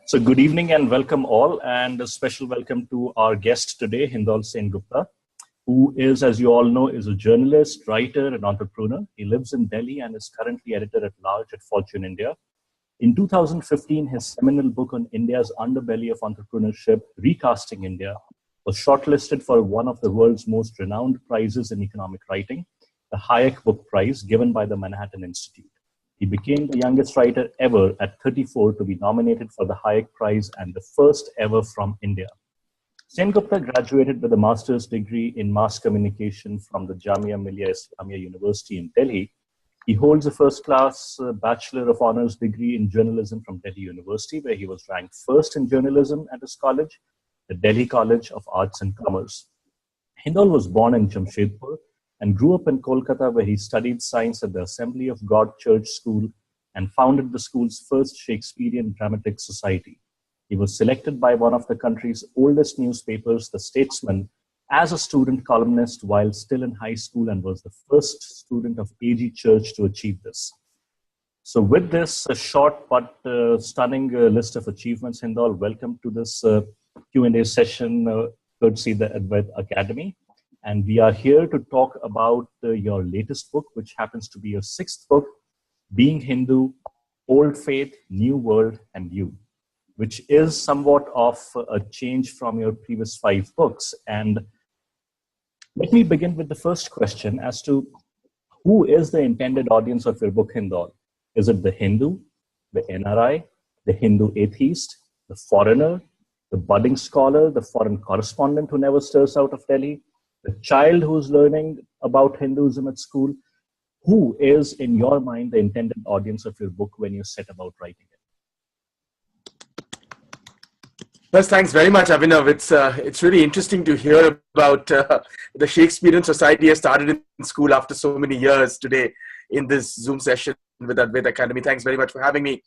So good evening and welcome all, and a special welcome to our guest today, Hindol Sengupta, who is, as you all know, is a journalist, writer, and entrepreneur. He lives in Delhi and is currently editor-at-large at Fortune India. In 2015, his seminal book on India's underbelly of entrepreneurship, Recasting India, was shortlisted for one of the world's most renowned prizes in economic writing, the Hayek Book Prize, given by the Manhattan Institute. He became the youngest writer ever at 34 to be nominated for the Hayek Prize and the first ever from India. Sengupta graduated with a master's degree in mass communication from the Jamia Millia Islamia University in Delhi. He holds a first-class Bachelor of Honors degree in journalism from Delhi University, where he was ranked first in journalism at his college, the Delhi College of Arts and Commerce. Hindol was born in Jamshedpur and grew up in Kolkata, where he studied science at the Assembly of God Church School and founded the school's first Shakespearean Dramatic Society. He was selected by one of the country's oldest newspapers, The Statesman, as a student columnist while still in high school, and was the first student of AG Church to achieve this. So with this short but stunning list of achievements, Hindol, welcome to this Q&A session courtesy the Advait Academy. And we are here to talk about your latest book, which happens to be your sixth book, Being Hindu, Old Faith, New World, and You, which is somewhat of a change from your previous 5 books. And let me begin with the first question as to who is the intended audience of your book, Hindol? Is it the Hindu, the NRI, the Hindu atheist, the foreigner, the budding scholar, the foreign correspondent who never stirs out of Delhi, the child who's learning about Hinduism at school? Who is, in your mind, the intended audience of your book when you set about writing it? First, thanks very much, Abhinav. It's really interesting to hear about the Shakespearean Society I started in school after so many years today in this Zoom session with Advait Academy. Thanks very much for having me.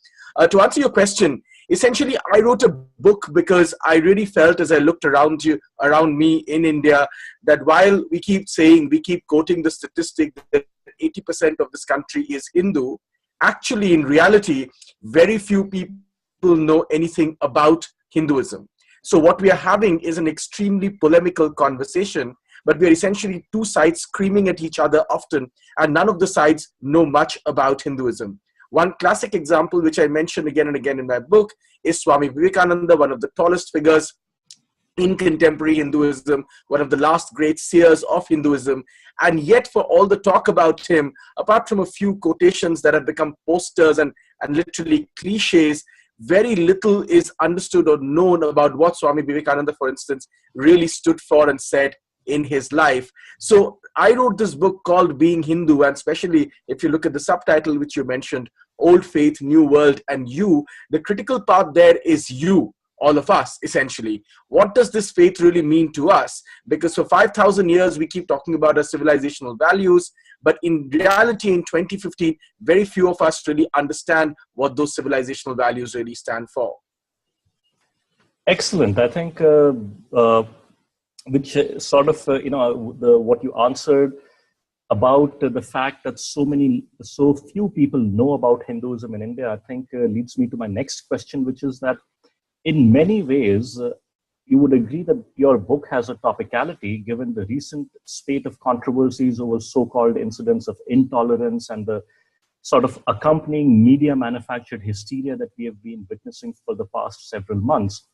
To answer your question, essentially, I wrote a book because I really felt, as I looked around me in India, that while we keep quoting the statistic that 80% of this country is Hindu, actually, in reality, very few people know anything about Hinduism. So what we are having is an extremely polemical conversation, but we are essentially two sides screaming at each other often, and none of the sides know much about Hinduism. One classic example, which I mention again and again in my book, is Swami Vivekananda, one of the tallest figures in contemporary Hinduism, one of the last great seers of Hinduism. And yet, for all the talk about him, apart from a few quotations that have become posters and literally cliches, very little is understood or known about what Swami Vivekananda, for instance, really stood for and said in his life. So I wrote this book called Being Hindu, and especially if you look at the subtitle which you mentioned, Old Faith, New World, and You, the critical part there is you, all of us, essentially. What does this faith really mean to us? Because for 5,000 years, we keep talking about our civilizational values, but in reality, in 2015, very few of us really understand what those civilizational values really stand for. Excellent. I think which sort of, what you answered about the fact that so few people know about Hinduism in India, I think leads me to my next question, which is that in many ways, you would agree that your book has a topicality given the recent spate of controversies over so-called incidents of intolerance and the sort of accompanying media manufactured hysteria that we have been witnessing for the past several months.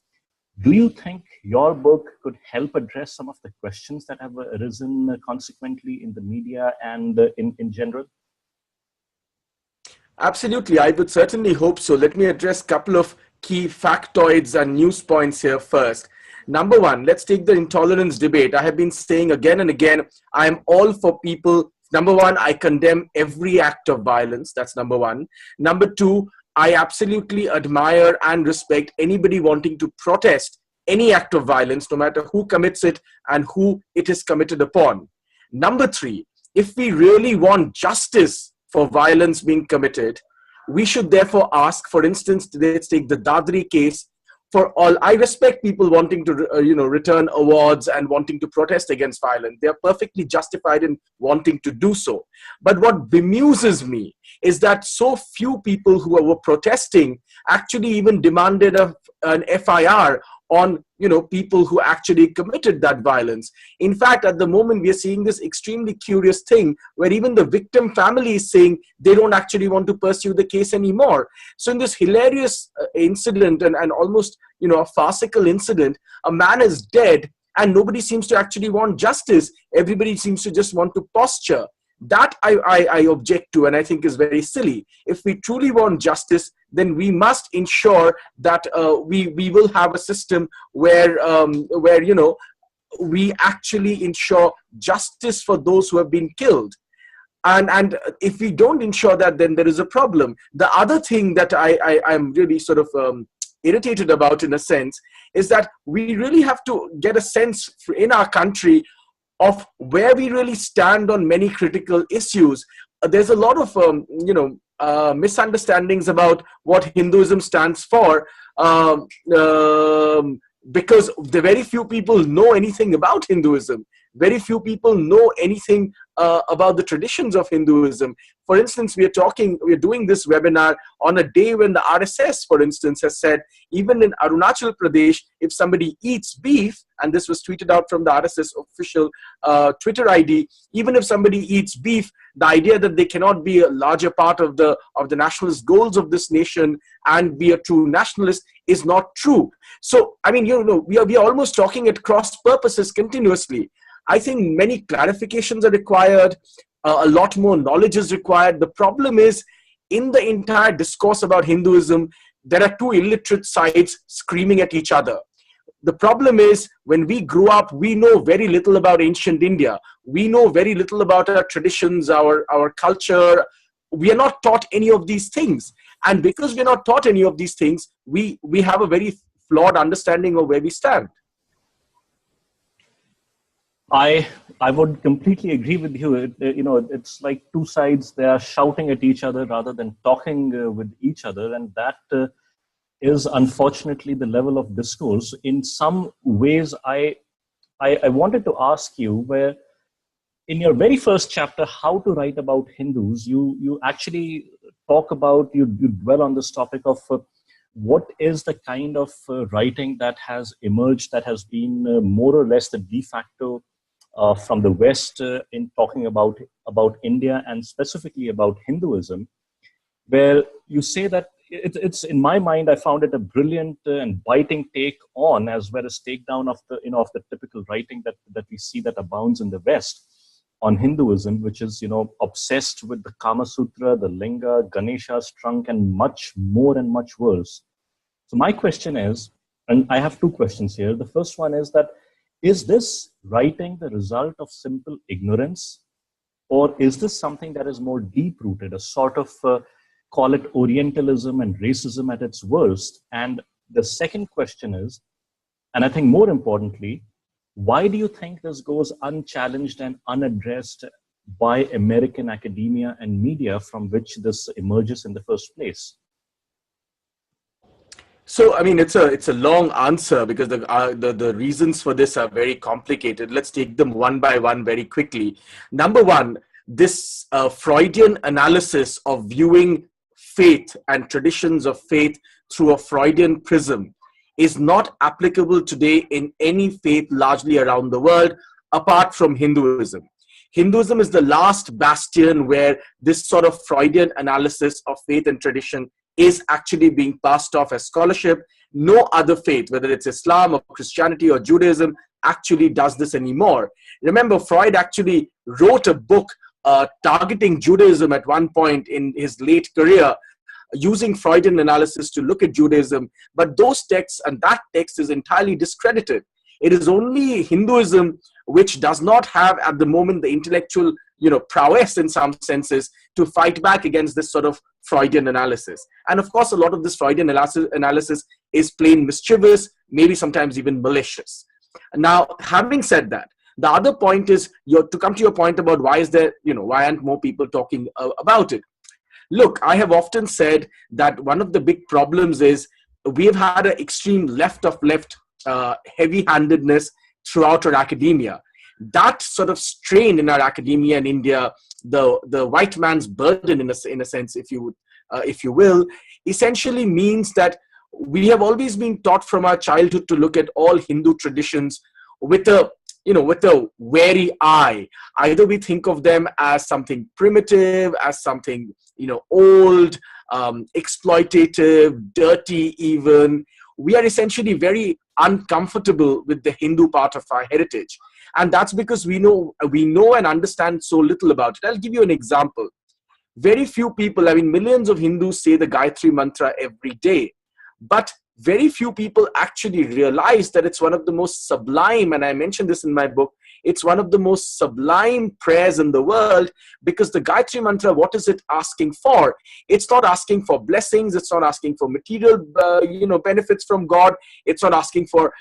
Do you think your book could help address some of the questions that have arisen consequently in the media and in general? Absolutely, I would certainly hope so. Let me address a couple of key factoids and news points here first. Number one, let's take the intolerance debate. I have been saying again and again, I'm all for people. Number one, I condemn every act of violence. That's number one. Number two, I absolutely admire and respect anybody wanting to protest any act of violence, no matter who commits it and who it is committed upon. Number three, if we really want justice for violence being committed, we should therefore ask, for instance, let's take the Dadri case. For all, I respect people wanting to, return awards and wanting to protest against violence. They are perfectly justified in wanting to do so. But what bemuses me is that so few people who were protesting actually even demanded a an FIR on, people who actually committed that violence. In fact, at the moment, we are seeing this extremely curious thing where even the victim family is saying they don't actually want to pursue the case anymore. So in this hilarious incident and almost, a farcical incident, a man is dead and nobody seems to actually want justice. Everybody seems to just want to posture. That I object to, and I think is very silly. If we truly want justice, then we must ensure that we will have a system where we actually ensure justice for those who have been killed. And if we don't ensure that, then there is a problem. The other thing that I'm really sort of irritated about, in a sense, is that we really have to get a sense in our country of where we really stand on many critical issues. There's a lot of misunderstandings about what Hinduism stands for, because the very few people know anything about Hinduism. Very few people know anything about the traditions of Hinduism. For instance, we're doing this webinar on a day when the RSS, for instance, has said, even in Arunachal Pradesh, if somebody eats beef, and this was tweeted out from the RSS official Twitter ID, even if somebody eats beef, the idea that they cannot be a larger part of the nationalist goals of this nation and be a true nationalist is not true. So, I mean, we are almost talking at cross purposes continuously. I think many clarifications are required. A lot more knowledge is required. The problem is, in the entire discourse about Hinduism, there are two illiterate sides screaming at each other. The problem is, when we grew up, we know very little about ancient India. We know very little about our traditions, our culture. We are not taught any of these things. And because we're not taught any of these things, we have a very flawed understanding of where we stand. I would completely agree with you. It's like two sides. They are shouting at each other rather than talking with each other, and that is unfortunately the level of discourse. In some ways, I wanted to ask you, where in your very first chapter, How to Write About Hindus, you actually talk about, you dwell on this topic of what is the kind of writing that has emerged, that has been more or less the de facto from the West in talking about India and specifically about Hinduism, where you say that it's in my mind, I found it a brilliant and biting take on, as well as takedown of the typical writing that we see that abounds in the West on Hinduism, which is obsessed with the Kama Sutra, the Linga, Ganesha's trunk, and much more and much worse. So my question is, and I have two questions here. The first one is that, is this writing the result of simple ignorance, or is this something that is more deep-rooted, a sort of, call it Orientalism and racism at its worst? And the second question is, and I think more importantly, why do you think this goes unchallenged and unaddressed by American academia and media from which this emerges in the first place? So, I mean, it's a long answer because the reasons for this are very complicated. Let's take them one by one very quickly. Number one, this Freudian analysis of viewing faith and traditions of faith through a Freudian prism is not applicable today in any faith largely around the world, apart from Hinduism. Hinduism is the last bastion where this sort of Freudian analysis of faith and tradition is actually being passed off as scholarship. No other faith, whether it's Islam or Christianity or Judaism, actually does this anymore. Remember, Freud actually wrote a book targeting Judaism at one point in his late career, using Freudian analysis to look at Judaism. But those texts and that text is entirely discredited. It is only Hinduism which does not have at the moment the intellectual prowess in some senses to fight back against this sort of Freudian analysis. And of course, a lot of this Freudian analysis is plain mischievous, maybe sometimes even malicious. Now, having said that, the other point is, to come to your point about why aren't more people talking about it? Look, I have often said that one of the big problems is we have had an extreme left of left heavy-handedness throughout our academia. That sort of strain in our academia in India, the white man's burden in a sense, if you will, essentially means that we have always been taught from our childhood to look at all Hindu traditions with a with a wary eye. Either we think of them as something primitive, as something old, exploitative, dirty even. We are essentially very uncomfortable with the Hindu part of our heritage. And that's because we know and understand so little about it. I'll give you an example. Very few people, I mean, millions of Hindus say the Gayatri Mantra every day. But very few people actually realize that it's one of the most sublime, and I mentioned this in my book, it's one of the most sublime prayers in the world, because the Gayatri Mantra, what is it asking for? It's not asking for blessings. It's not asking for material, benefits from God. It's not asking for,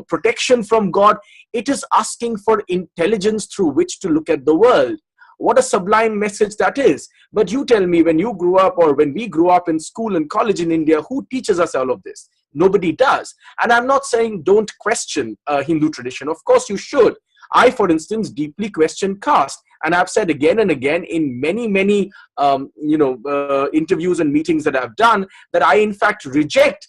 protection from God. It is asking for intelligence through which to look at the world. What a sublime message that is. But you tell me, when you grew up, or when we grew up in school and college in India, who teaches us all of this? Nobody does. And I'm not saying don't question Hindu tradition. Of course you should. I, for instance, deeply question caste. And I've said again and again in many, many, interviews and meetings that I've done, that I, in fact, reject.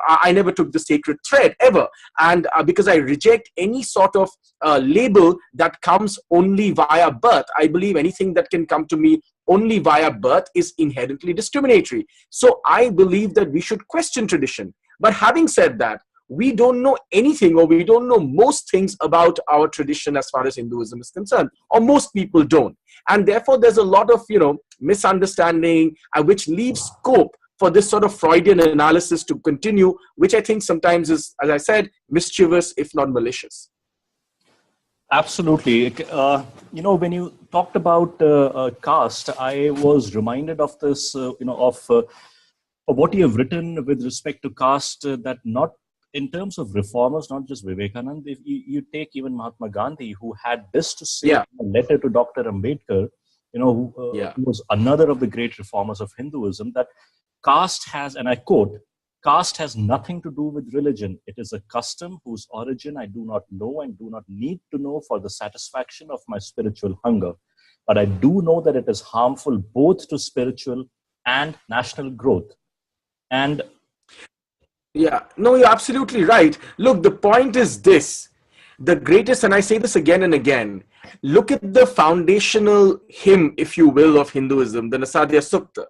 I never took the sacred thread ever. And because I reject any sort of label that comes only via birth. I believe anything that can come to me only via birth is inherently discriminatory. So I believe that we should question tradition. But having said that, we don't know anything, or we don't know most things about our tradition as far as Hinduism is concerned, or most people don't. And therefore, there's a lot of, misunderstanding, which leaves scope for this sort of Freudian analysis to continue, which I think sometimes is, as I said, mischievous, if not malicious. Absolutely. When you talked about caste, I was reminded of this, of what you have written with respect to caste, that not in terms of reformers, not just Vivekananda, if you take even Mahatma Gandhi, who had this to say in a letter to Dr. Ambedkar, who was another of the great reformers of Hinduism, that caste has, and I quote, "Caste has nothing to do with religion. It is a custom whose origin I do not know and do not need to know for the satisfaction of my spiritual hunger. But I do know that it is harmful both to spiritual and national growth." And yeah, no, you're absolutely right. Look, the point is this. The greatest, and I say this again and again, look at the foundational hymn, if you will, of Hinduism, the Nasadya Sukta.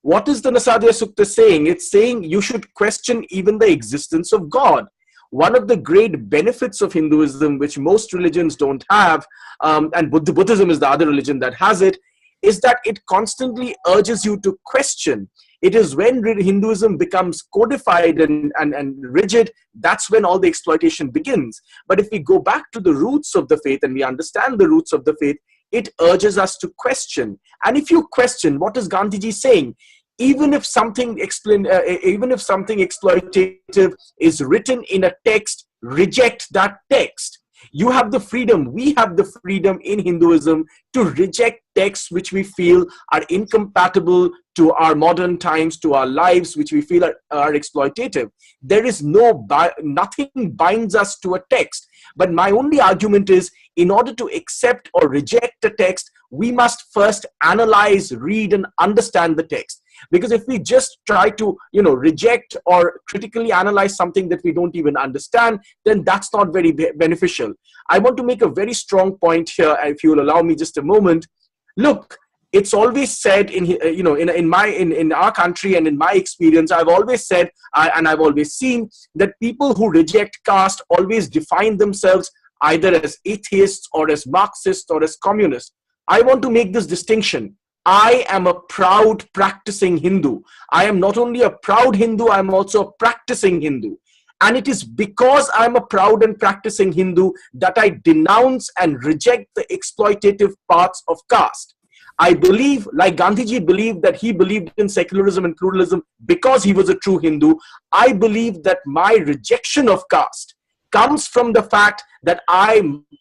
What is the Nasadya Sukta saying? It's saying you should question even the existence of God. One of the great benefits of Hinduism, which most religions don't have, and Buddhism is the other religion that has it, is that it constantly urges you to question. It is when Hinduism becomes codified and rigid, that's when all the exploitation begins. But if we go back to the roots of the faith and we understand the roots of the faith, it urges us to question. And if you question, what is Gandhiji saying? Even if something exploitative is written in a text, reject that text. You have the freedom, we have the freedom in Hinduism to reject texts which we feel are incompatible to our modern times, to our lives, which we feel are exploitative. There is nothing binds us to a text. But my only argument is, in order to accept or reject a text, we must first analyze, read, and understand the text. Because if we just try to, reject or critically analyze something that we don't even understand, then that's not very beneficial. I want to make a very strong point here, if you will allow me just a moment. Look, it's always said in our country and in my experience, I've always said, and I've always seen, that people who reject caste always define themselves either as atheists or as Marxists or as communists. I want to make this distinction. I am a proud practicing Hindu. I am not only a proud Hindu, I am also a practicing Hindu. And it is because I'm a proud and practicing Hindu that I denounce and reject the exploitative parts of caste. I believe, like Gandhiji believed, that he believed in secularism and pluralism because he was a true Hindu. I believe that my rejection of caste comes from the fact that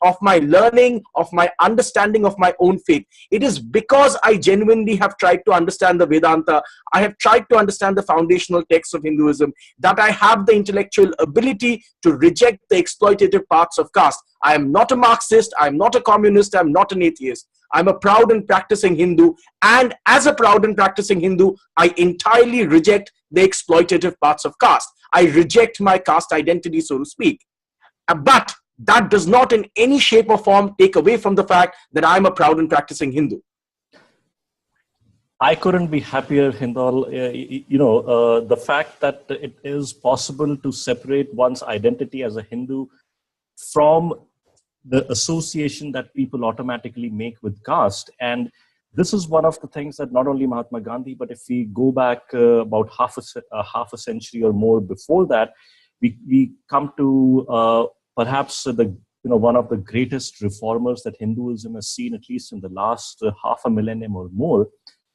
of my learning, of my understanding of my own faith. It is because I genuinely have tried to understand the Vedanta, I have tried to understand the foundational texts of Hinduism, that I have the intellectual ability to reject the exploitative parts of caste. I am not a Marxist, I am not a communist, I am not an atheist. I'm a proud and practicing Hindu, and as a proud and practicing Hindu, I entirely reject the exploitative parts of caste. I reject my caste identity, so to speak. But that does not in any shape or form take away from the fact that I'm a proud and practicing Hindu. I couldn't be happier, Hindol. The fact that it is possible to separate one's identity as a Hindu from the association that people automatically make with caste. And this is one of the things that not only Mahatma Gandhi, but if we go back about half a century or more before that, we come to perhaps one of the greatest reformers that Hinduism has seen, at least in the last half a millennium or more,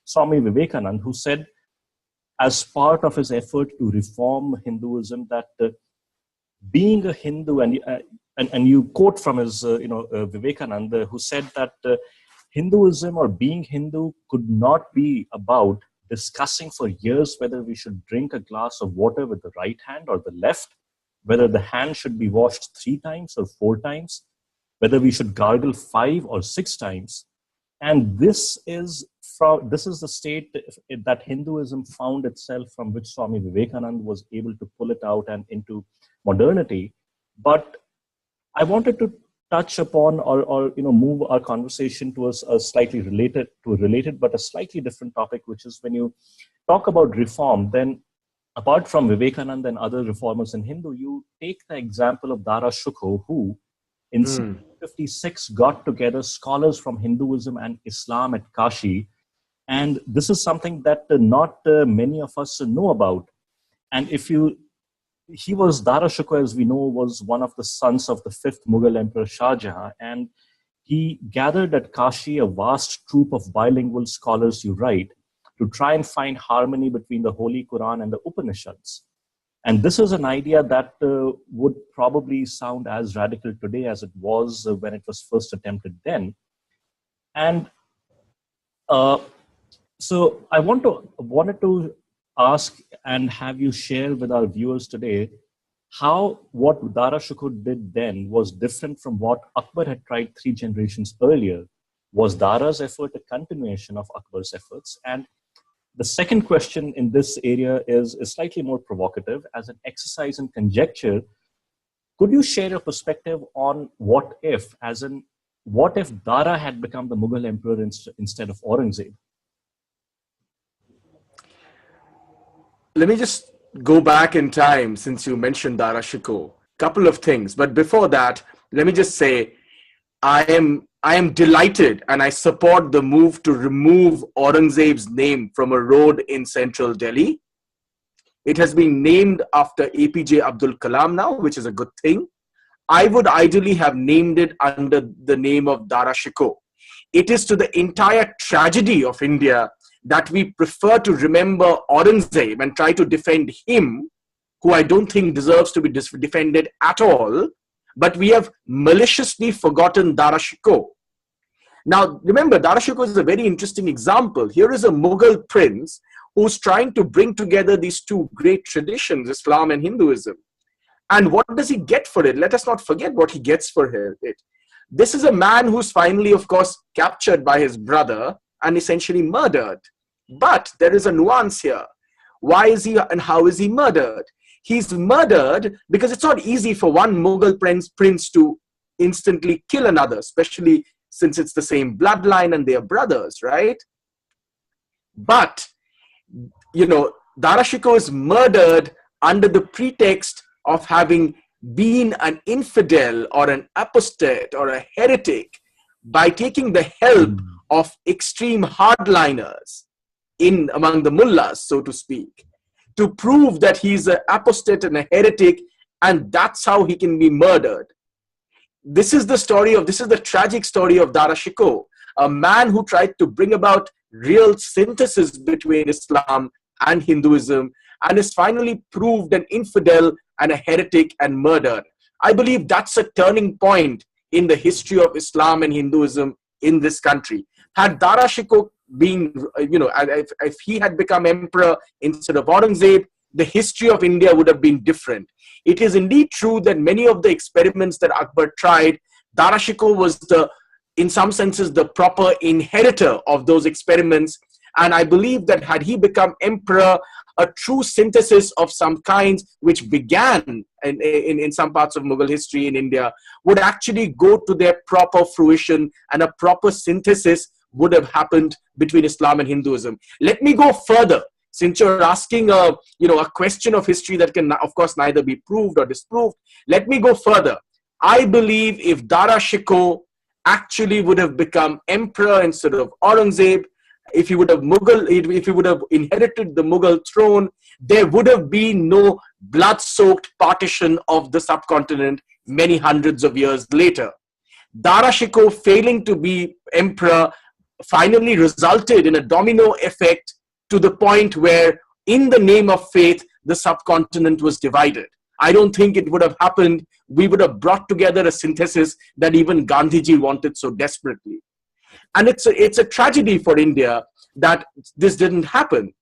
Swami Vivekananda, who said, as part of his effort to reform Hinduism, that being a Hindu, and you quote from his, Vivekananda, who said that Hinduism or being Hindu could not be about discussing for years whether we should drink a glass of water with the right hand or the left, whether the hand should be washed 3 times or 4 times, whether we should gargle 5 or 6 times. And this is the state that Hinduism found itself, from which Swami Vivekananda was able to pull it out and into modernity. But I wanted to touch upon or move our conversation towards a slightly related but a slightly different topic, which is when you talk about reform, then apart from Vivekananda and other reformers in Hindu, you take the example of Dara Shukho, who in 1756 got together scholars from Hinduism and Islam at Kashi. And this is something that not many of us know about. And Dara Shukho, as we know, was one of the sons of the 5th Mughal Emperor Shah Jahan, and he gathered at Kashi a vast troop of bilingual scholars, you write, to try and find harmony between the Holy Quran and the Upanishads. And this is an idea that would probably sound as radical today as it was when it was first attempted then. And so I wanted to ask and have you share with our viewers today how what Dara Shukho did then was different from what Akbar had tried 3 generations earlier. Was Dara's effort a continuation of Akbar's efforts? And the second question in this area is slightly more provocative. As an exercise in conjecture, could you share your perspective on what if Dara had become the Mughal emperor instead of Aurangzeb? Let me just go back in time, since you mentioned Dara Shukho. Couple of things, but before that, let me just say, I am delighted and I support the move to remove Aurangzeb's name from a road in central Delhi. It has been named after APJ Abdul Kalam now, which is a good thing. I would ideally have named it under the name of Dara Shukho. It is to the entire tragedy of India that we prefer to remember Aurangzeb and try to defend him, who I don't think deserves to be defended at all, but we have maliciously forgotten Dara Shukho. Now, remember, Dara Shukho is a very interesting example. Here is a Mughal prince who's trying to bring together these 2 great traditions, Islam and Hinduism. And what does he get for it? Let us not forget what he gets for it. This is a man who's finally, of course, captured by his brother and essentially murdered. But there is a nuance here. Why is he and how is he murdered? He's murdered because it's not easy for one Mughal prince to instantly kill another, especially since it's the same bloodline and they are brothers, right? But, Dara Shukho is murdered under the pretext of having been an infidel or an apostate or a heretic by taking the help of extreme hardliners among the mullahs, so to speak, to prove that he's an apostate and a heretic, and that's how he can be murdered. This is the tragic story of Dara Shukho, a man who tried to bring about real synthesis between Islam and Hinduism and is finally proved an infidel and a heretic and murdered. I believe that's a turning point in the history of Islam and Hinduism in this country. Had Dara Shikoh been, if he had become emperor instead of Aurangzeb, the history of India would have been different. It is indeed true that many of the experiments that Akbar tried, Dara Shikoh was in some senses, the proper inheritor of those experiments. And I believe that had he become emperor, a true synthesis of some kinds, which began in some parts of Mughal history in India, would actually go to their proper fruition, and a proper synthesis would have happened between Islam and Hinduism. Let me go further. Since you're asking a question of history that can, of course, neither be proved or disproved, let me go further. I believe if Dara Shikoh actually would have become emperor instead of Aurangzeb, if he would have inherited the Mughal throne, there would have been no blood-soaked partition of the subcontinent many hundreds of years later. Dara Shikoh failing to be emperor finally resulted in a domino effect to the point where, in the name of faith, the subcontinent was divided. I don't think it would have happened. We would have brought together a synthesis that even Gandhiji wanted so desperately. And it's a tragedy for India that this didn't happen.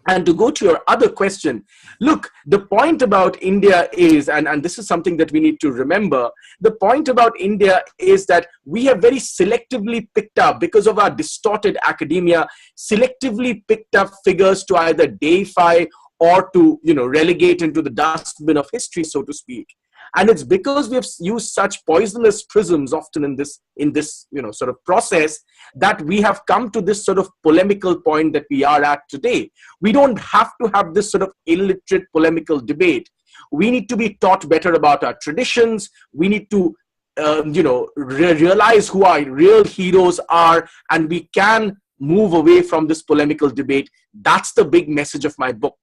And to go to your other question, look, the point about India is, and this is something that we need to remember, the point about India is that we have very selectively picked up, because of our distorted academia, selectively picked up figures to either deify or to relegate into the dustbin of history, so to speak. And it's because we have used such poisonous prisms often in this sort of process, that we have come to this sort of polemical point that we are at today. We don't have to have this sort of illiterate polemical debate. We need to be taught better about our traditions. We need to realize who our real heroes are, and we can move away from this polemical debate. That's the big message of my book.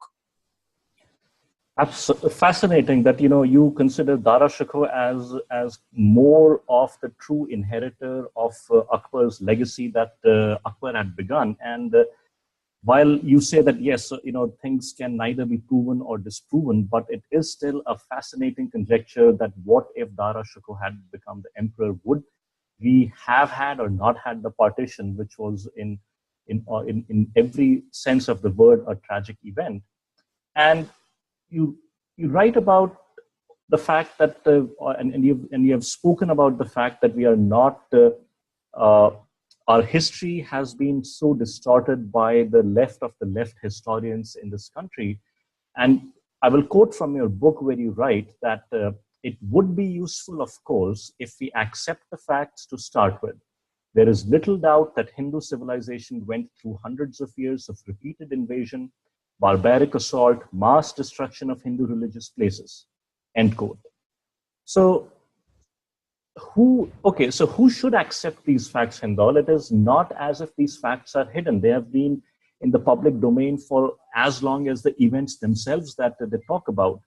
Fascinating that you consider Dara Shikoh as more of the true inheritor of Akbar's legacy that Akbar had begun. And while you say that yes, things can neither be proven or disproven, but it is still a fascinating conjecture that what if Dara Shikoh had become the emperor? Would we have had or not had the partition, which was in every sense of the word a tragic event? And you write about the fact that, and you have spoken about the fact that we are not, our history has been so distorted by the left historians in this country. And I will quote from your book where you write that it would be useful, of course, if we accept the facts to start with. There is little doubt that Hindu civilization went through hundreds of years of repeated invasion, barbaric assault, mass destruction of Hindu religious places, end quote. So who should accept these facts, Hindol? It is not as if these facts are hidden. They have been in the public domain for as long as the events themselves that they talk about.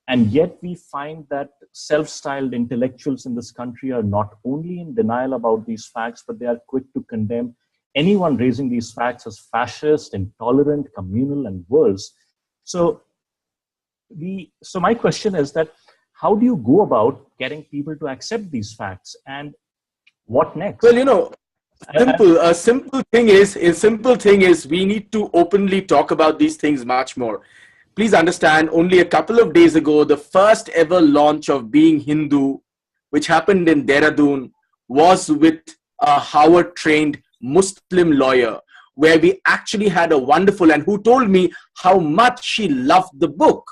And yet we find that self-styled intellectuals in this country are not only in denial about these facts, but they are quick to condemn anyone raising these facts as fascist, intolerant, communal, and worse. So my question is that how do you go about getting people to accept these facts, and what next? Well, a simple thing is we need to openly talk about these things much more. Please understand, only a couple of days ago, the first ever launch of Being Hindu, which happened in Dehradun, was with a Harvard-trained Muslim lawyer, where we actually had a wonderful, and who told me how much she loved the book,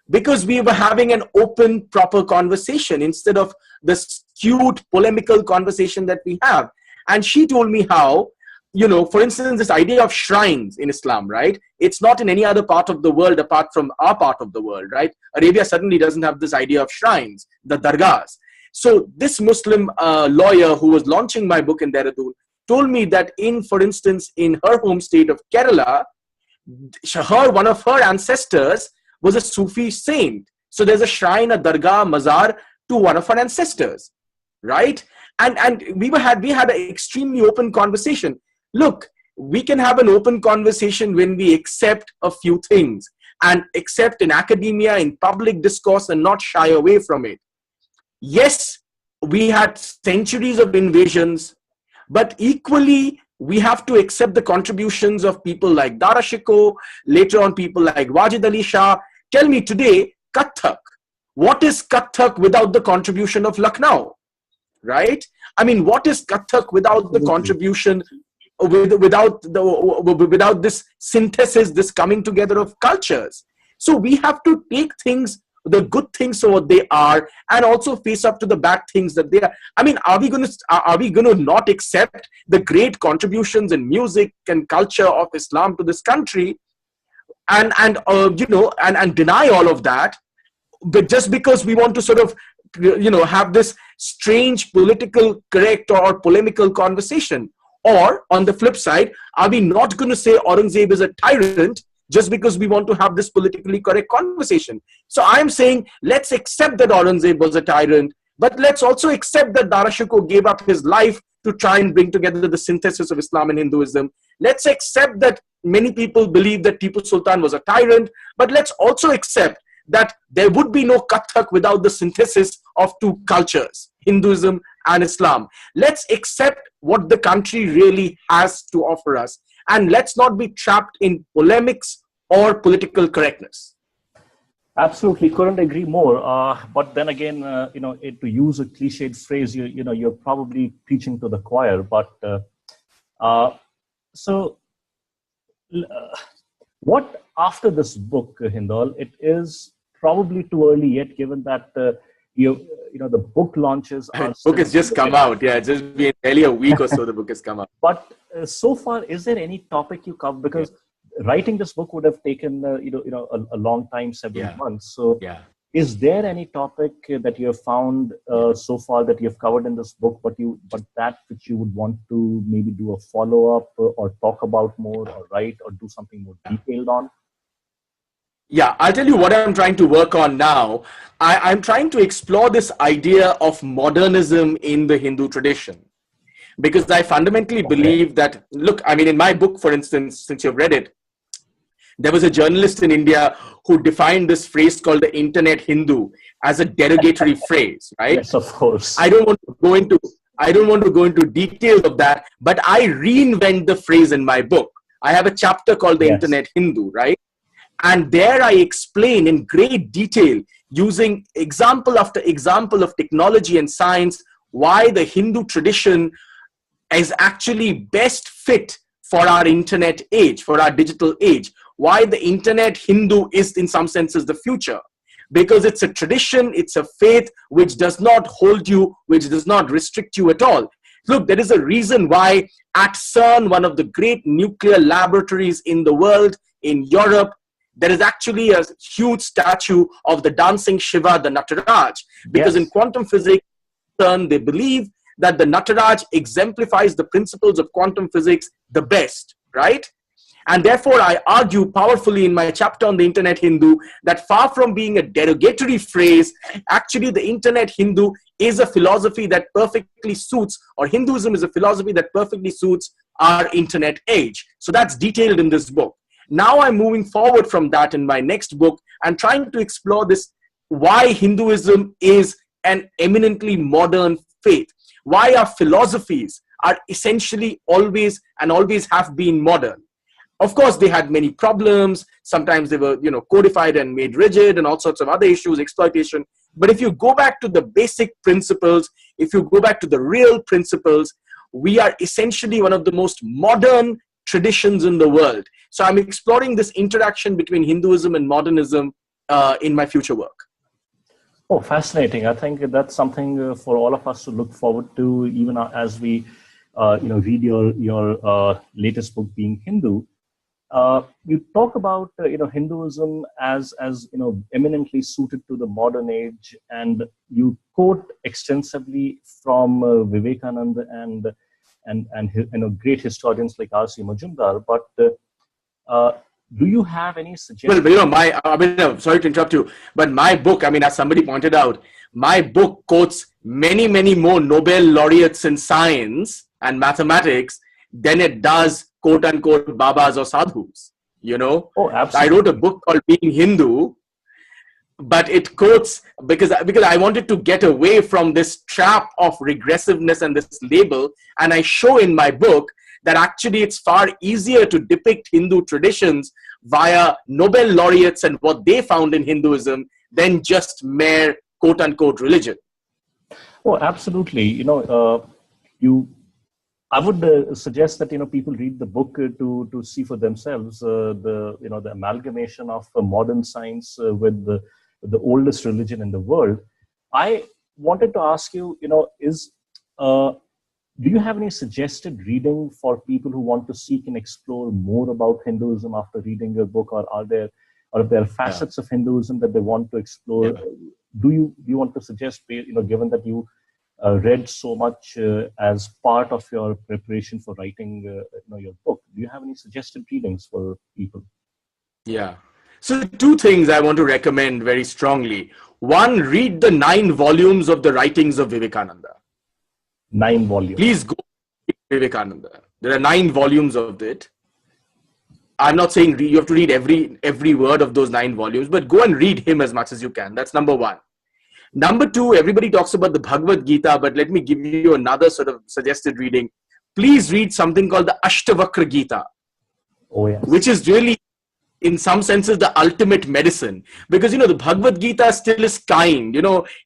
because we were having an open, proper conversation instead of the skewed polemical conversation that we have. And she told me how, for instance, this idea of shrines in Islam, right? It's not in any other part of the world apart from our part of the world, right? Arabia certainly doesn't have this idea of shrines, the dargahs. So this Muslim lawyer who was launching my book in Dehradun told me that for instance, in her home state of Kerala, one of her ancestors was a Sufi saint. So there's a shrine, a dargah, mazar to one of her ancestors, right? And we had an extremely open conversation. Look, we can have an open conversation when we accept a few things. and accept in academia, in public discourse, and not shy away from it. Yes, we had centuries of invasions, but equally, we have to accept the contributions of people like Dara Shikoh, later on people like Wajid Ali Shah. Tell me today, Kathak. What is Kathak without the contribution of Lucknow? Right? I mean, what is Kathak without the contribution, without this synthesis, this coming together of cultures? So we have to take things, the good things for what they are, and also face up to the bad things that they are. I mean, are we going to not accept the great contributions in music and culture of Islam to this country, and deny all of that, but just because we want to sort of have this strange political correct or polemical conversation? Or on the flip side, are we not going to say Aurangzeb is a tyrant just because we want to have this politically correct conversation? So I'm saying, let's accept that Aurangzeb was a tyrant, but let's also accept that Dara Shikoh gave up his life to try and bring together the synthesis of Islam and Hinduism. Let's accept that many people believe that Tipu Sultan was a tyrant, but let's also accept that there would be no Kathak without the synthesis of two cultures, Hinduism and Islam. Let's accept what the country really has to offer us, and let's not be trapped in polemics or political correctness. Absolutely, couldn't agree more. But then again, to use a cliched phrase, you're probably preaching to the choir. But what after this book, Hindol? It is probably too early yet, given that the book launches are. Book has just come out. Yeah, it's just been barely a week or so. The book has come out. But so far, is there any topic you cover? Because writing this book would have taken a long time, several months. So, is there any topic that you have found so far that you have covered in this book, but that which you would want to maybe do a follow up or talk about more, or write or do something more detailed on? Yeah, I'll tell you what I'm trying to work on now. I'm trying to explore this idea of modernism in the Hindu tradition. Because I fundamentally believe that, look, I mean, in my book, for instance, since you've read it, there was a journalist in India who defined this phrase called the Internet Hindu as a derogatory phrase, right? Yes, of course. I don't want to go into details of that, but I reinvent the phrase in my book. I have a chapter called the Internet Hindu, right? And there I explain in great detail, using example after example of technology and science, why the Hindu tradition is actually best fit for our internet age, for our digital age. Why the Internet Hindu is in some senses the future. Because it's a tradition, it's a faith which does not hold you, which does not restrict you at all. Look, there is a reason why at CERN, one of the great nuclear laboratories in the world, in Europe, there is actually a huge statue of the dancing Shiva, the Nataraj. Because in quantum physics, they believe that the Nataraj exemplifies the principles of quantum physics the best, right? And therefore, I argue powerfully in my chapter on the Internet Hindu that far from being a derogatory phrase, actually the Internet Hindu is a philosophy that perfectly suits, or Hinduism is a philosophy that perfectly suits our internet age. So that's detailed in this book. Now I'm moving forward from that in my next book and trying to explore this, why Hinduism is an eminently modern faith, why our philosophies are essentially always have been modern. Of course, they had many problems. Sometimes they were, codified and made rigid and all sorts of other issues, exploitation. But if you go back to the basic principles, if you go back to the real principles, we are essentially one of the most modern traditions in the world. So I'm exploring this interaction between Hinduism and modernism in my future work. Oh, fascinating. I think that's something for all of us to look forward to, even as we read your latest book, Being Hindu. You talk about Hinduism as eminently suited to the modern age, and you quote extensively from Vivekananda and great historians like R.C. Majumdar. But do you have any suggestions? Well, sorry to interrupt you, but my book, as somebody pointed out, my book quotes many, many more Nobel laureates in science and mathematics than it does quote unquote Babas or Sadhus. you know. Oh, I absolutely. wrote a book called Being Hindu, but it quotes, because I wanted to get away from this trap of regressiveness and this label. And I show in my book that actually it's far easier to depict Hindu traditions via Nobel laureates and what they found in Hinduism than just mere quote unquote religion. Oh, absolutely. You I would suggest that people read the book to see for themselves the amalgamation of modern science with the oldest religion in the world. I wanted to ask you, is do you have any suggested reading for people who want to seek and explore more about Hinduism after reading your book, or if there are facets of Hinduism that they want to explore? Yeah. Do you want to suggest, given that you read so much as part of your preparation for writing your book, do you have any suggested readings for people? Yeah. So two things I want to recommend very strongly. One, read the 9 volumes of the writings of Vivekananda. 9 volumes. Please go read Vivekananda. There are 9 volumes of it. I'm not saying you have to read every word of those 9 volumes, but go and read him as much as you can. That's number one. Number two, everybody talks about the Bhagavad Gita, but let me give you another sort of suggested reading. Please read something called the Ashtavakra Gita, Oh, yes. which is really, in some senses, the ultimate medicine. Because, the Bhagavad Gita still is kind.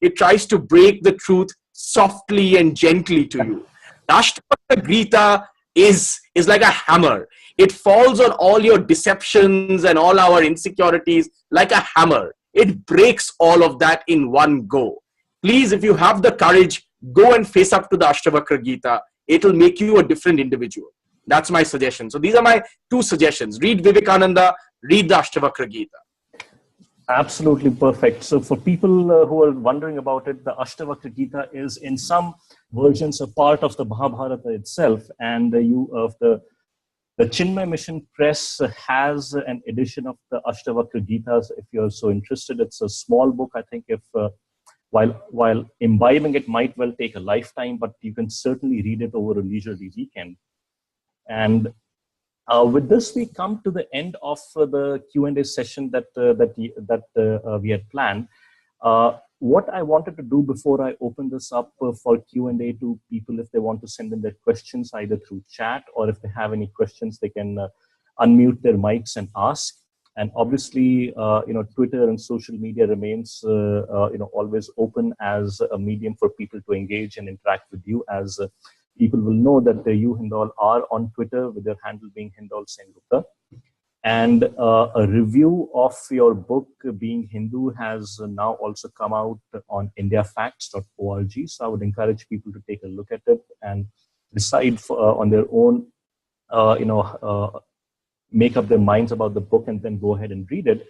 It tries to break the truth softly and gently to you. The Ashtavakra Gita is like a hammer. It falls on all your deceptions and all our insecurities like a hammer. It breaks all of that in one go. Please, if you have the courage, go and face up to the Ashtavakra Gita. It will make you a different individual. That's my suggestion. So these are my 2 suggestions. Read Vivekananda, read the Ashtavakra Gita. Absolutely perfect. So for people who are wondering about it, the Ashtavakra Gita is in some versions a part of the Mahabharata itself, and the Chinmay Mission Press has an edition of the Ashtavakra Gitas. If you're so interested, it's a small book. I think if while imbibing it might well take a lifetime, but you can certainly read it over a leisurely weekend. And with this, we come to the end of the Q&A session that we had planned. What I wanted to do before I open this up for Q&A to people, if they want to send in their questions either through chat, or if they have any questions, they can unmute their mics and ask. And obviously, Twitter and social media remains, always open as a medium for people to engage and interact with you. As people will know that you, Hindol, are on Twitter with your handle being Hindol Sengupta. And a review of your book, Being Hindu, has now also come out on indiafacts.org. So I would encourage people to take a look at it and decide on their own, make up their minds about the book and then go ahead and read it.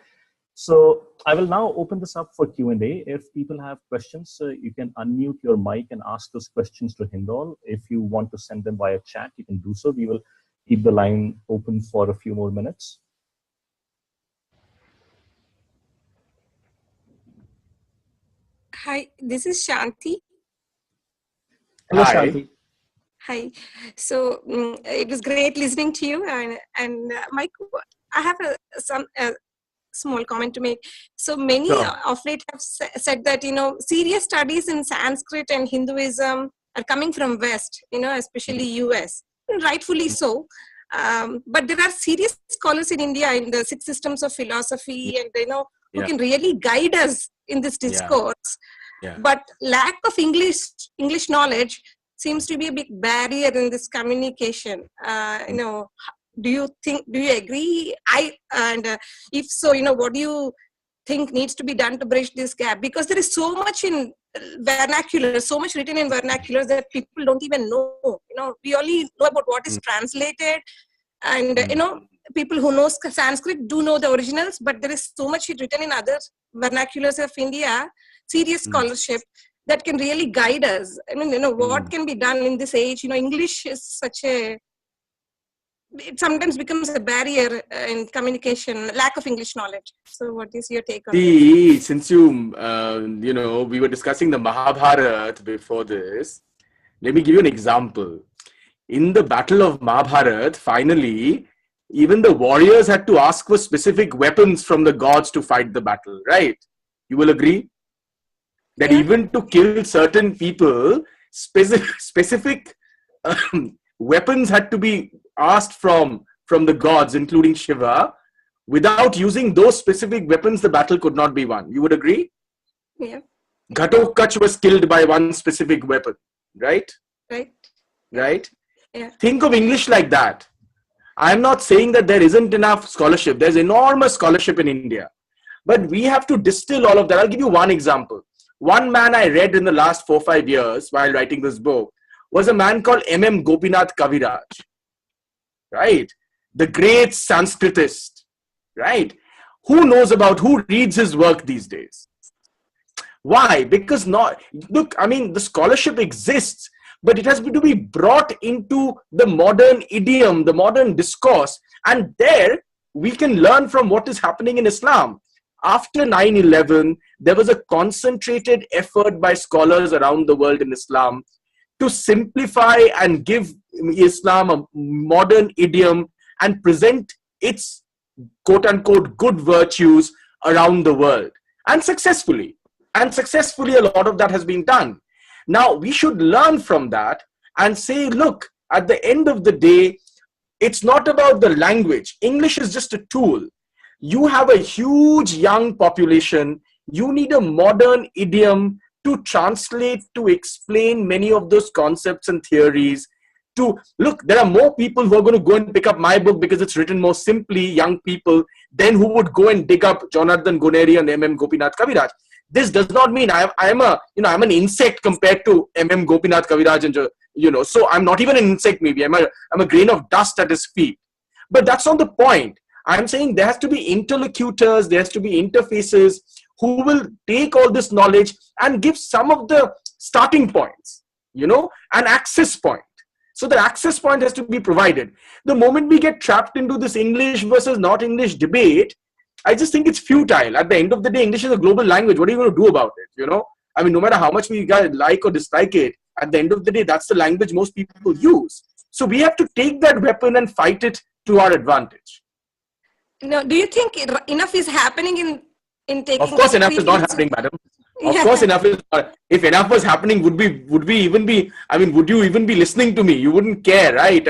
So I will now open this up for Q&A. If people have questions, you can unmute your mic and ask those questions to Hindol. If you want to send them via chat, you can do so. We will keep the line open for a few more minutes. Hi, this is Shanti. Hello, Hi. Shanti. Hi. So it was great listening to you, and Mike, I have some small comment to make. So many of late have said that serious studies in Sanskrit and Hinduism are coming from West, especially US, rightfully so. But there are serious scholars in India in the 6 systems of philosophy, and who can really guide us in this discourse. Yeah. But lack of English knowledge seems to be a big barrier in this communication. Do you agree? If so, what do you think needs to be done to bridge this gap? Because there is so much in vernacular, so much written in vernaculars that people don't even know. We only know about what is translated, and people who know Sanskrit do know the originals, but there is so much written in other vernaculars of India, serious scholarship that can really guide us. I mean, what can be done in this age? English is it sometimes becomes a barrier in communication, lack of English knowledge. So what is your take on this? Since we were discussing the Mahabharata before this, let me give you an example. In the Battle of Mahabharata, finally, even the warriors had to ask for specific weapons from the gods to fight the battle, right? You will agree? That even to kill certain people, specific weapons had to be asked from the gods, including Shiva. Without using those specific weapons, the battle could not be won. You would agree? Yeah. Ghatotkacha was killed by one specific weapon, right? Right? Yeah. Think of English like that. I'm not saying that there isn't enough scholarship. There's enormous scholarship in India. But we have to distill all of that. I'll give you one example. One man I read in the last 4 or 5 years while writing this book was a man called M.M. Gopinath Kaviraj, right? The great Sanskritist, right? Who reads his work these days? Why? Because the scholarship exists, but it has to be brought into the modern idiom, the modern discourse, and there we can learn from what is happening in Islam. After 9/11, there was a concentrated effort by scholars around the world in Islam to simplify and give Islam a modern idiom and present its quote-unquote good virtues around the world, and successfully. And successfully, a lot of that has been done. Now, we should learn from that and say, look, at the end of the day, it's not about the language. English is just a tool. You have a huge young population. You need a modern idiom to translate, to explain many of those concepts and theories. Look, there are more people who are going to go and pick up my book because it's written more simply, young people, than who would go and dig up Jonathan Guneri and M.M. Gopinath Kaviraj. This does not mean I'm an insect compared to M.M. Gopinath Kaviraj, and so I'm not even an insect. Maybe I'm a grain of dust at his feet. But that's not the point. I'm saying there has to be interlocutors, there has to be interfaces who will take all this knowledge and give some of the starting points, an access point. So the access point has to be provided. The moment we get trapped into this English versus not English debate, I just think it's futile. At the end of the day, English is a global language. What are you going to do about it? No matter how much we like or dislike it, at the end of the day, that's the language most people use. So we have to take that weapon and fight it to our advantage. Do you think enough is happening in taking? Of course, enough is not happening, madam. Of course, enough is not. If enough was happening, would you even be listening to me? You wouldn't care, right?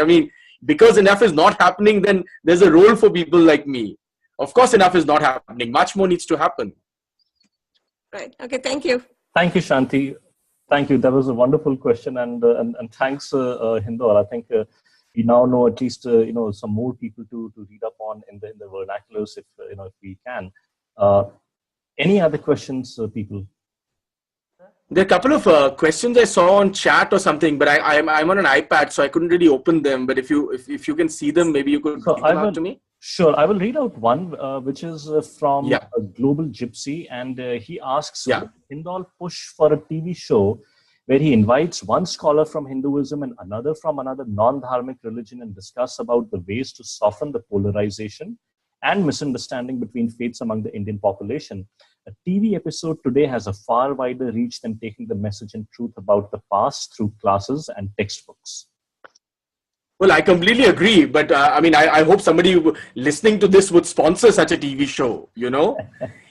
Because enough is not happening, then there's a role for people like me. Of course, enough is not happening. Much more needs to happen. Right. Okay. Thank you. Thank you, Shanti. Thank you. That was a wonderful question, and thanks, Hindol. I think we now know at least some more people to read up on in the vernaculars, if we can. Any other questions, people? There are a couple of questions I saw on chat or something, but I'm on an iPad, so I couldn't really open them. But if you can see them, maybe you could read them out to me. Sure, I will read out one, which is from a Global Gypsy, and he asks, will Hindol push for a TV show where he invites one scholar from Hinduism and another from another non-dharmic religion and discuss about the ways to soften the polarization and misunderstanding between faiths among the Indian population? A TV episode today has a far wider reach than taking the message and truth about the past through classes and textbooks. Well, I completely agree, but I hope somebody listening to this would sponsor such a TV show,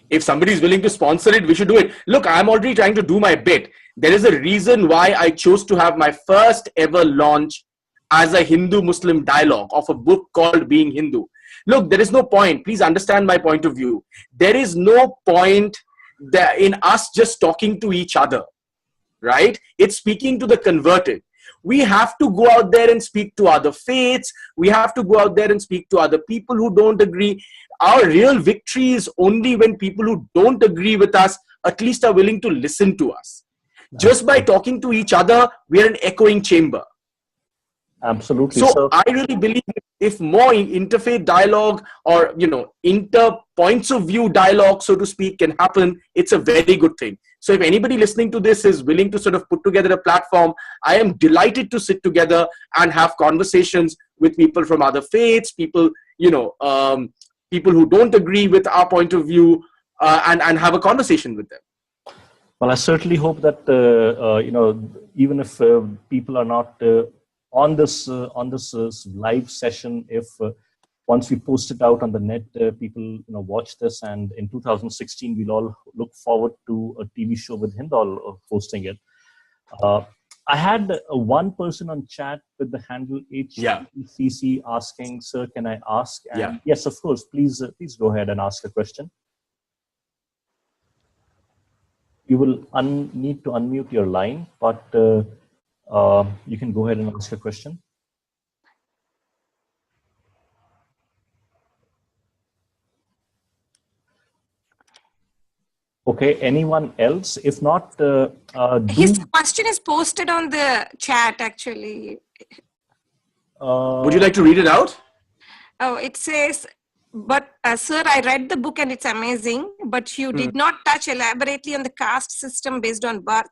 If somebody is willing to sponsor it, we should do it. Look, I'm already trying to do my bit. There is a reason why I chose to have my first ever launch as a Hindu-Muslim dialogue of a book called Being Hindu. Look, there is no point. Please understand my point of view. There is no point in us just talking to each other, right? It's speaking to the converted. We have to go out there and speak to other faiths. We have to go out there and speak to other people who don't agree. Our real victory is only when people who don't agree with us at least are willing to listen to us. Just by talking to each other, we are an echoing chamber. Absolutely. So I really believe if more interfaith dialogue or, inter points of view dialogue, so to speak, can happen, it's a very good thing. So if anybody listening to this is willing to sort of put together a platform, I am delighted to sit together and have conversations with people from other faiths, people, people who don't agree with our point of view, and have a conversation with them. Well, I certainly hope that, even if people are not on this live session, if once we post it out on the net, people watch this, and in 2016 we'll all look forward to a TV show with Hindol hosting it. I had one person on chat with the handle HCC asking, "Sir, can I ask?" And yes, of course. Please go ahead and ask a question. You will need to unmute your line, but you can go ahead and ask a question. Okay, anyone else? If not, his question is posted on the chat actually. Would you like to read it out? Oh, it says, but sir, I read the book and it's amazing, but you did not touch elaborately on the caste system based on birth,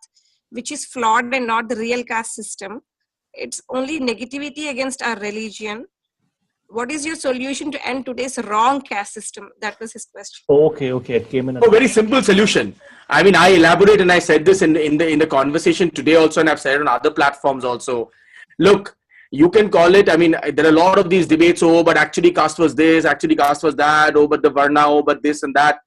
which is flawed and not the real caste system. It's only negativity against our religion. What is your solution to end today's wrong caste system? That was his question. Okay. It came in. A very simple solution. I mean, I elaborate, and I said this in the conversation today also, and I've said it on other platforms also. Look, you can call it. I mean, there are a lot of these debates. Oh, but actually caste was this. Actually caste was that. Oh, but the varna. Oh, but this and that.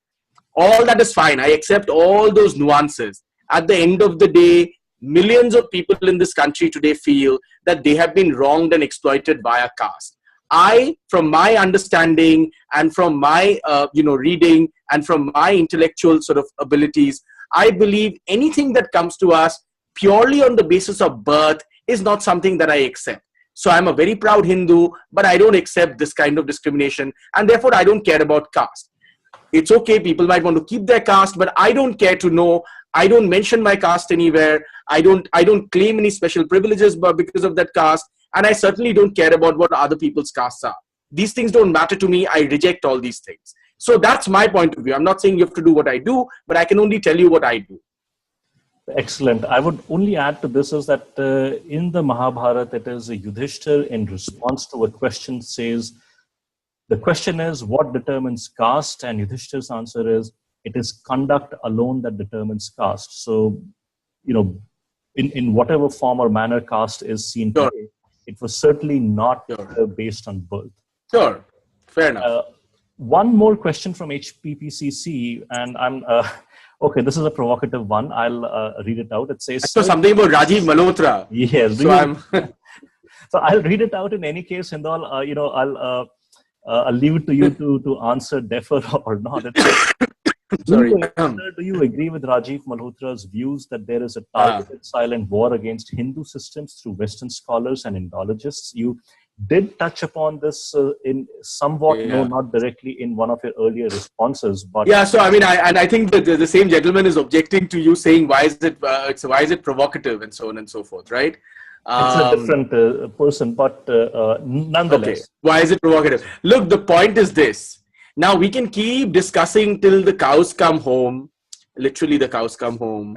All that is fine. I accept all those nuances. At the end of the day, millions of people in this country today feel that they have been wronged and exploited via caste. From my understanding and from my reading and from my intellectual sort of abilities, I believe anything that comes to us purely on the basis of birth is not something that I accept. So I'm a very proud Hindu, but I don't accept this kind of discrimination, and therefore I don't care about caste. It's okay, people might want to keep their caste, but I don't care to know. I don't mention my caste anywhere. I don't claim any special privileges because of that caste. And I certainly don't care about what other people's castes are. These things don't matter to me. I reject all these things. So that's my point of view. I'm not saying you have to do what I do, but I can only tell you what I do. Excellent. I would only add to this is that in the Mahabharata, it is Yudhishthir in response to a question says, the question is, what determines caste? And Yudhishthir's answer is, it is conduct alone that determines caste. So, in whatever form or manner caste is seen today, it was certainly not based on birth. Sure, fair enough. One more question from HPPCC, and I'm okay. This is a provocative one. I'll read it out. It says something about Rajiv Malhotra. Yes. So so I'll read it out in any case, Hindol. I'll leave it to you to answer, defer or not. Sorry. Do you agree with Rajiv Malhotra's views that there is a targeted silent war against Hindu systems through Western scholars and Indologists? You did touch upon this in somewhat, no, not directly in one of your earlier responses, but So I mean, I think that the same gentleman is objecting to you saying why is it provocative and so on and so forth, right? It's a different person, but nonetheless. Okay. Why is it provocative? Look, the point is this. Now we can keep discussing till the cows come home, literally the cows come home,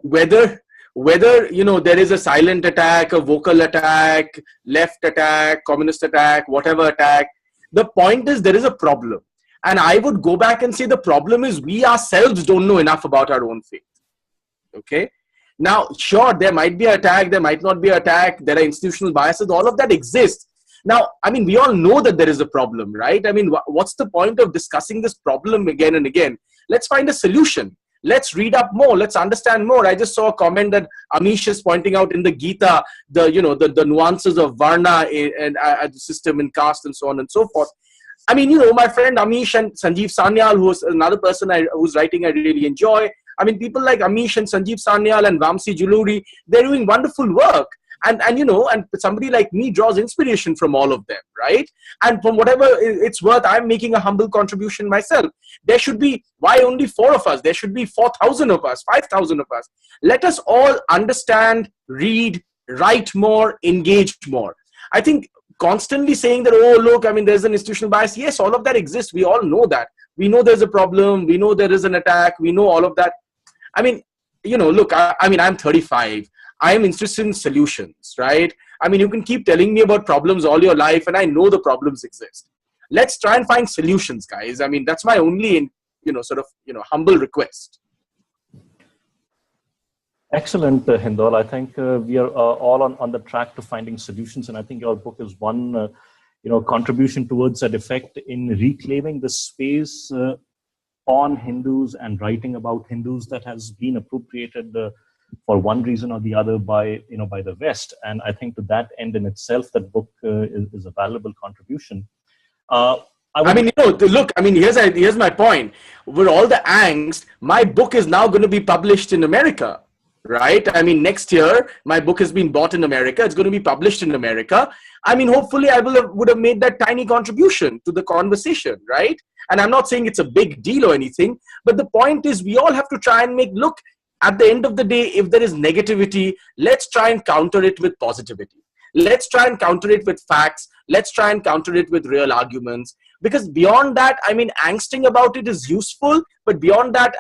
whether there is a silent attack, a vocal attack, left attack, communist attack, whatever attack. The point is there is a problem. And I would go back and say the problem is we ourselves don't know enough about our own faith. Okay. Now, sure, there might be an attack, there might not be an attack, there are institutional biases, all of that exists. Now, I mean, we all know that there is a problem, right? I mean, what's the point of discussing this problem again and again? Let's find a solution. Let's read up more. Let's understand more. I just saw a comment that Amish is pointing out in the Gita, the nuances of Varna and the system in caste and so on and so forth. I mean, my friend Amish and Sanjeev Sanyal, who's another person whose writing I really enjoy. I mean, people like Amish and Sanjeev Sanyal and Vamsi Juluri, they're doing wonderful work. And somebody like me draws inspiration from all of them, right? And from whatever it's worth, I'm making a humble contribution myself. There should be, why only 4 of us? There should be 4,000 of us, 5,000 of us. Let us all understand, read, write more, engage more. I think constantly saying that, oh, look, I mean, there's an institutional bias. Yes, all of that exists. We all know that. We know there's a problem. We know there is an attack. We know all of that. I mean, look, I mean, I'm 35. I am interested in solutions, right? I mean, you can keep telling me about problems all your life, and I know the problems exist. Let's try and find solutions, guys. I mean, that's my only, humble request. Excellent, Hindol. I think we are all on the track to finding solutions, and I think your book is one contribution towards that effect in reclaiming the space on Hindus and writing about Hindus that has been appropriated for one reason or the other by the West. And I think to that end in itself, that book is a valuable contribution. Here's my point. With all the angst, my book is now going to be published in America, right? I mean, next year, my book has been bought in America. It's going to be published in America. I mean, hopefully I would have made that tiny contribution to the conversation, right? And I'm not saying it's a big deal or anything, but the point is we all have to try and look, at the end of the day, if there is negativity, let's try and counter it with positivity. Let's try and counter it with facts. Let's try and counter it with real arguments. Because beyond that, angsting about it is useful, but beyond that,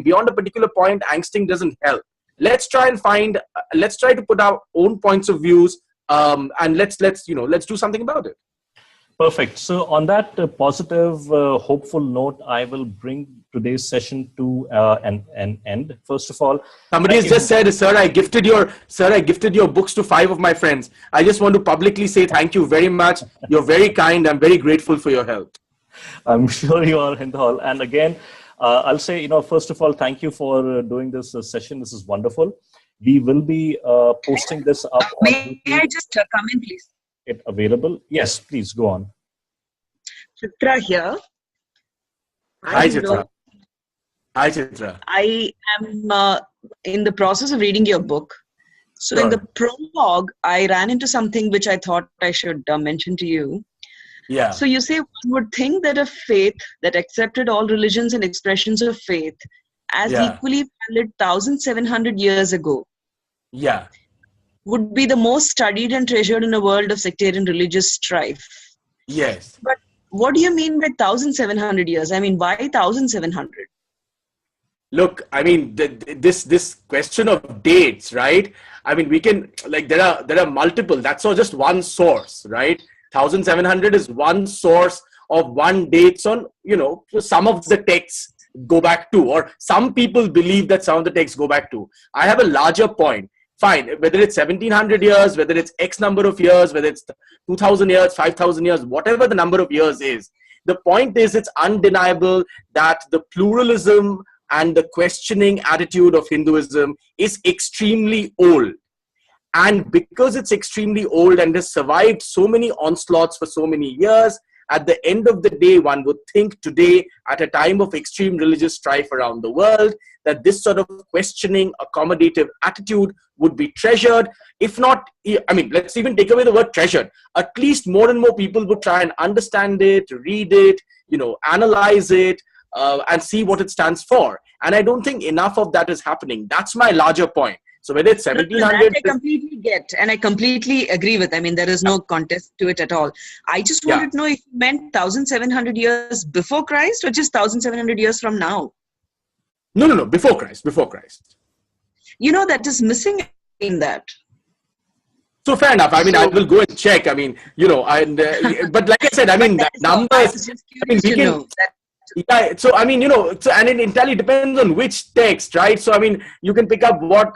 beyond a particular point, angsting doesn't help. Let's try to put our own points of views, and let's do something about it. Perfect. So on that positive, hopeful note, I will bring today's session to an end. First of all, somebody has just said, sir, I gifted your books to 5 of my friends. I just want to publicly say thank you very much. You're very kind. I'm very grateful for your help. I'm sure you are, Hindol. And again, I'll say, first of all, thank you for doing this session. This is wonderful. We will be posting this up. May I just come in, please? It available? Yes, please go on. Chitra here. Hi, Chitra. Hi, Chitra. I am in the process of reading your book. So in the prologue, I ran into something which I thought I should mention to you. Yeah. So you say one would think that a faith that accepted all religions and expressions of faith as equally valid 1,700 years ago. Yeah. Would be the most studied and treasured in a world of sectarian religious strife. Yes. But what do you mean by 1,700 years? I mean, why 1,700? Look, this question of dates, right? We can, there are multiple. That's not just one source, right? 1,700 is one source of one dates on, some of the texts go back to, or some people believe that some of the texts go back to. I have a larger point. Fine, whether it's 1,700 years, whether it's X number of years, whether it's 2,000 years, 5,000 years, whatever the number of years is, the point is it's undeniable that the pluralism and the questioning attitude of Hinduism is extremely old. And because it's extremely old and has survived so many onslaughts for so many years, at the end of the day, one would think today, at a time of extreme religious strife around the world, that this sort of questioning, accommodative attitude would be treasured. If not, let's even take away the word treasured. At least more and more people would try and understand it, read it, analyze it, and see what it stands for. And I don't think enough of that is happening. That's my larger point. So whether it's 1,700... I completely get, and I completely agree with. There is no contest to it at all. I just wanted to know if you meant 1,700 years before Christ or just 1,700 years from now? No, before Christ. That is missing in that. So fair enough. I will go and check. But like I said, that numbers... Yeah, so and it entirely depends on which text, right? So you can pick up what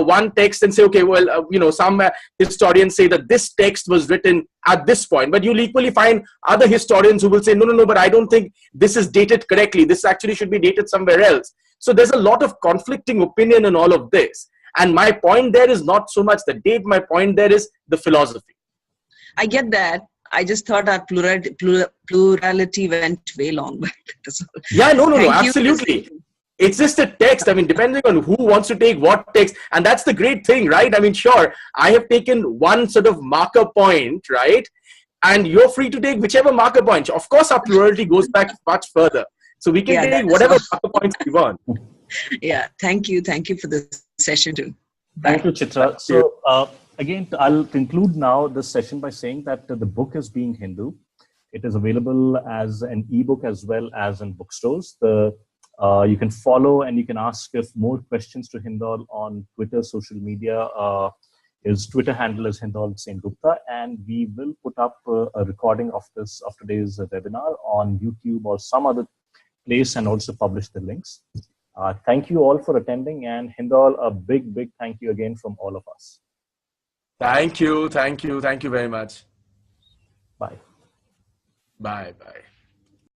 one text and say, okay, well, some historians say that this text was written at this point, but you'll equally find other historians who will say, no, but I don't think this is dated correctly. This actually should be dated somewhere else. So there's a lot of conflicting opinion in all of this. And my point there is not so much the date. My point there is the philosophy. I get that. I just thought our plurality went way long. Yeah, no, absolutely. It's just a text. Depending on who wants to take what text. And that's the great thing, right? Sure, I have taken one sort of marker point, right? And you're free to take whichever marker point. Of course, our plurality goes back much further. So we can take whatever marker points we want. Yeah, thank you. Thank you for this session too. Thank you, Chitra. So, again, I'll conclude now this session by saying that the book is Being Hindu. It is available as an ebook as well as in bookstores. You can follow and you can ask if more questions to Hindol on Twitter, social media. His Twitter handle is Hindol Sengupta, and we will put up a recording of today's webinar on YouTube or some other place and also publish the links. Thank you all for attending, and Hindol, a big thank you again from all of us. Thank you very much. Bye. Bye. Bye.